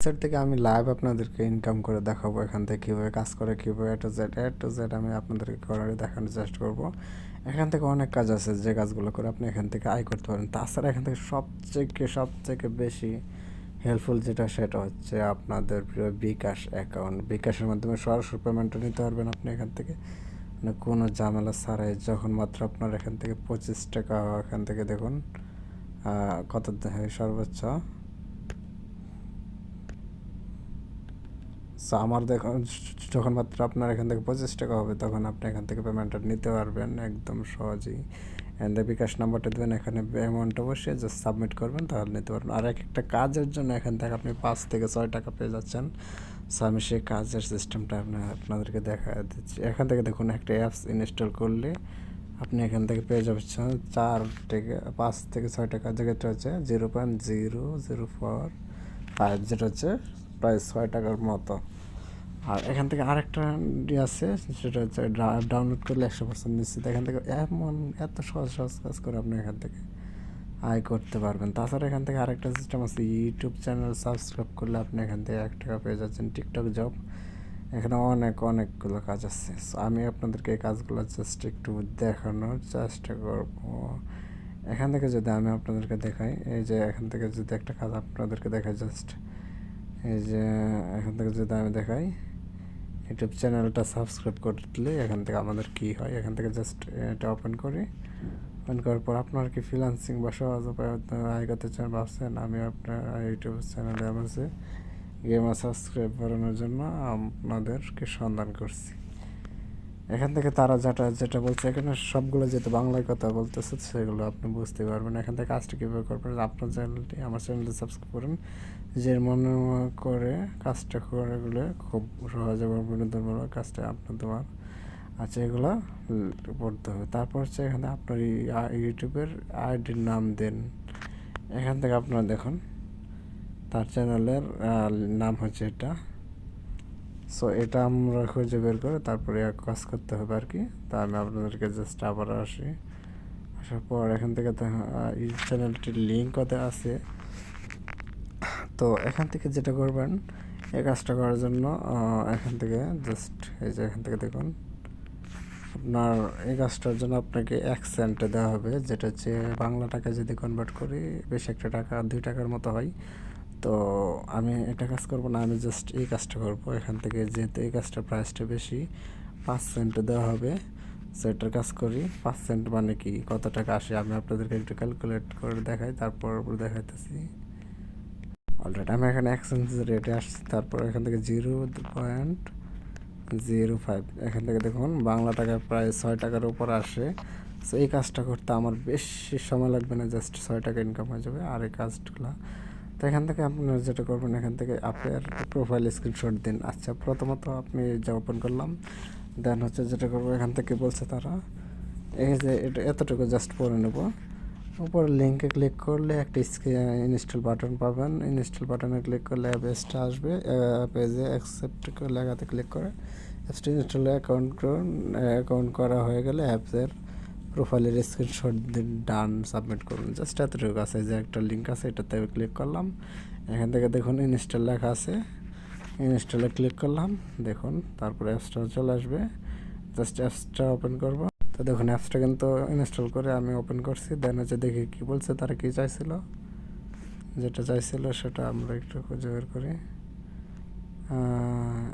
Website থেকে আমি live আপনাদেরকে ইনকাম করে দেখাবো, এখান থেকে কীভাবে কাজ করে, কীভাবে এ টু জেড আমি আপনাদেরকে করে দেখানোর চেষ্টা করবো। এখান থেকে অনেক কাজ আছে, যে কাজগুলো করে আপনি এখান থেকে আয় করতে পারেন। তাছাড়া এখান থেকে সবথেকে বেশি হেল্পফুল যেটা, সেটা হচ্ছে আপনাদের প্রিয় বিকাশ অ্যাকাউন্ট। বিকাশের মাধ্যমে সরাসরি পেমেন্টও নিতে পারবেন আপনি এখান থেকে, মানে কোনো ঝামেলা ছাড়াই। যখন মাত্র আপনার এখান থেকে 25 টাকা, এখান থেকে দেখুন কত সর্বোচ্চ। সো আমার দেখুন, যখন মাত্র আপনার এখান থেকে 25 টাকা হবে, তখন আপনি এখান থেকে পেমেন্টটা নিতে পারবেন একদম সহজেই। অ্যান্ড বিকাশ নাম্বারটা দেবেন, এখানে অ্যামাউন্টটা বসিয়ে জাস্ট সাবমিট করবেন, তাহলে নিতে পারবেন। আর একটা কাজের জন্য এখান থেকে আপনি 5 থেকে 6 টাকা পেয়ে যাচ্ছেন। সো আমি সেই কাজের সিস্টেমটা আপনাদেরকে দেখা দিচ্ছি। এখান থেকে দেখুন, একটা অ্যাপস ইনস্টল করলে আপনি এখান থেকে পেয়ে যাচ্ছেন 5 থেকে 6 টাকা, যেটা হচ্ছে 0.0045, যেটা হচ্ছে প্রায় 6 টাকার মতো। আর এখান থেকে আরেকটা আছে, সেটা হচ্ছে ডাউনলোড করলে 100% নিশ্চিত। এখান থেকে এত সহজ সহজ কাজ করে আপনি এখান থেকে আয় করতে পারবেন। তাছাড়া এখান থেকে আরেকটা সিস্টেম আছে, ইউটিউব চ্যানেল সাবস্ক্রাইব করলে আপনি এখান থেকে 1 টাকা পেয়ে যাচ্ছেন। টিকটক জব, এখানে অনেকগুলো কাজ আছে। সো আমি আপনাদেরকে এই কাজগুলো জাস্ট একটু দেখানোর চেষ্টা করব। এখান থেকে যদি আমি আপনাদেরকে দেখাই, এই যে এখান থেকে যদি একটা কাজ আপনাদেরকে দেখাই, জাস্ট এই যে এখান থেকে যদি আমি দেখাই, ইউটিউব চ্যানেলটা সাবস্ক্রাইব করলে এখান থেকে আমাদের কি হয়, এখান থেকে জাস্ট এটা ওপেন করি। ওপেন করার পর আপনার কি ফ্রিল্যান্সিং বা সহজ উপায় আয় করতে চান ভাবছেন, আমি আপনার ইউটিউব চ্যানেলে আছে গেমার সাবস্ক্রাইব করানোর জন্য আপনাদেরকে সন্ধান করছি। এখান থেকে তারা যেটা বলছে, এখানে সবগুলো যেহেতু বাংলায় কথা বলতেছে, সেগুলো আপনি বুঝতে পারবেন। এখান থেকে কাজটা কীভাবে করবেন, আপনার চ্যানেলটি আমার চ্যানেলটি সাবস্ক্রাইব করুন, যে মনে করে কাজটা করে গেলে খুব সহজ এবং বিনোদনমূলক কাজটা আপনার তোমার। আচ্ছা, এগুলো পড়তে হবে। তারপর হচ্ছে এখানে আপনার ইউটিউবের আইডির নাম দেন। এখান থেকে আপনারা দেখুন, তার চ্যানেলের নাম হচ্ছে এটা। সো এটা আমরা খুঁজে বের করে তারপরে কাজ করতে হবে আর কি। তা আমি আপনাদেরকে জাস্ট আবার আসার পর এখান থেকে এই চ্যানেলটির লিঙ্ক কোথায় আছে। তো এখান থেকে যেটা করবেন, এই কাজটা করার জন্য এখান থেকে জাস্ট এই যে এখান থেকে দেখুন, আপনার এই কাজটার জন্য আপনাকে 1 সেন্টে দেওয়া হবে, যেটা হচ্ছে বাংলা টাকায় যদি কনভার্ট করি বেশ একটা টাকা, 2 টাকার মতো হয়। তো আমি এটা কাজ করব না, আমি জাস্ট এই কাজটা করব। এখান থেকে যেহেতু এই কাজটার প্রাইসটা বেশি, 5 সেন্টে দেওয়া হবে। সো এটার কাজ করি। 5 সেন্ট মানে কি, কত টাকা আসে আমি আপনাদেরকে একটু ক্যালকুলেট করে দেখাই, তারপর দেখাইতেছি। অলরেডি আমি এখানে এক্সচেঞ্জ রেটে আসছি। তারপর এখান থেকে 0.05, এখান থেকে দেখুন বাংলা টাকায় প্রায় 6 টাকার উপর আসে। সো এই কাজটা করতে আমার বেশি সময় লাগবে না, জাস্ট 6 টাকা ইনকাম হয়ে যাবে। আর এই কাজগুলো, তো এখান থেকে আপনারা যেটা করবেন, এখান থেকে আপনার প্রোফাইল স্ক্রিনশট দিন। আচ্ছা, প্রথমত আপনি যা ওপেন করলাম, দেন হচ্ছে যেটা করবো, এখান থেকে বলছে তারা এই যে এটা এতটুকু জাস্ট পড়ে নেব। উপর লিঙ্কে ক্লিক করলে একটা ইনস্টল বাটন পাবেন। ইনস্টল বাটনে ক্লিক করলে অ্যাপসটা আসবে। পেজে অ্যাকসেপ্ট লেখাতে ক্লিক করে অ্যাপসটা ইনস্টল অ্যাকাউন্ট করা হয়ে গেলে অ্যাপসের প্রোফাইলের স্ক্রিনশট দিন, ডান সাবমিট করুন। জাস্ট এতটুকু আছে, যে একটা লিঙ্ক আছে, এটাতে ক্লিক করলাম। এখান থেকে দেখুন ইনস্টল লেখা আছে, ইনস্টলে ক্লিক করলাম। দেখুন তারপরে অ্যাপসটা চলে আসবে। জাস্ট অ্যাপসটা ওপেন করব। তো দেখুন অ্যাপসটা কিন্তু ইনস্টল করে আমি ওপেন করছি। দেন হচ্ছে দেখি কী বলছে, তারা কী চাইছিল। যেটা চাইছিল সেটা আমরা একটু খুঁজে বের করি।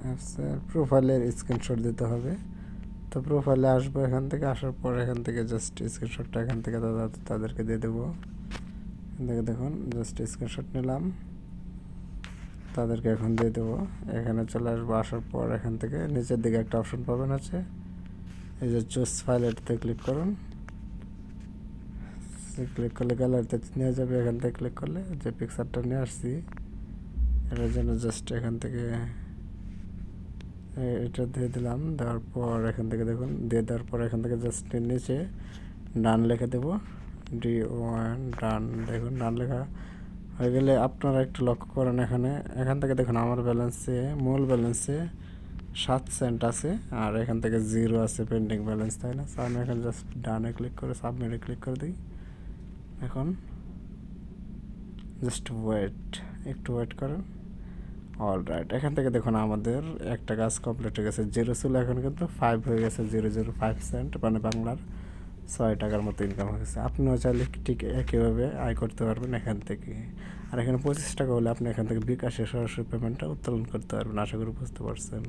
অ্যাপসের প্রোফাইলের স্ক্রিনশট দিতে হবে। তো প্রোফাইলে আসবো, এখান থেকে আসার পর এখান থেকে জাস্ট স্ক্রিনশটটা এখান থেকে তাদেরকে দিয়ে দেবো। এখান থেকে দেখুন জাস্ট স্ক্রিনশট নিলাম, তাদেরকে এখন দিয়ে দেবো। এখানে চলে আসবো। আসার পর এখান থেকে নিচের দিকে একটা অপশন পাবেন আছে, এই যে চুজ ফাইল, এটাতে ক্লিক করুন। ক্লিক করলে গ্যালারিতে নিয়ে যাবে। এখান থেকে ক্লিক করলে যে পিকচারটা নিয়ে আসছি, এটার জন্য জাস্ট এখান থেকে এটা দিয়ে দিলাম। দেওয়ার পর এখান থেকে দেখুন, দিয়ে দেওয়ার পর এখান থেকে জাস্ট নিচে ডান লিখে দেবো, D1 ডান। দেখুন ডান লেখা হয়ে গেলে আপনারা একটু লক্ষ্য করেন, এখান থেকে দেখুন আমার মূল ব্যালেন্সে 7 সেন্ট আছে, আর এখান থেকে 0 আছে পেন্ডিং ব্যালেন্স, তাই না? আমি এখানে জাস্ট ডানে ক্লিক করে সাবমিটে ক্লিক করে দিই। এখন জাস্ট একটু ওয়েট করেন। অলরাইট, এখান থেকে দেখুন আমাদের একটা কাজ কমপ্লিট হয়ে গেছে। জিরো ছিল, এখন কিন্তু 5 হয়ে গেছে, 0.05 মানে বাংলার 6 টাকার মতো ইনকাম হয়ে গেছে। আপনিও চাইলে ঠিক একইভাবে আয় করতে পারবেন এখান থেকে। আর এখানে 25 টাকা হলে আপনি এখান থেকে বিকাশে সরাসরি পেমেন্টটা উত্তোলন করতে পারবেন। আশা করি বুঝতে পারছেন।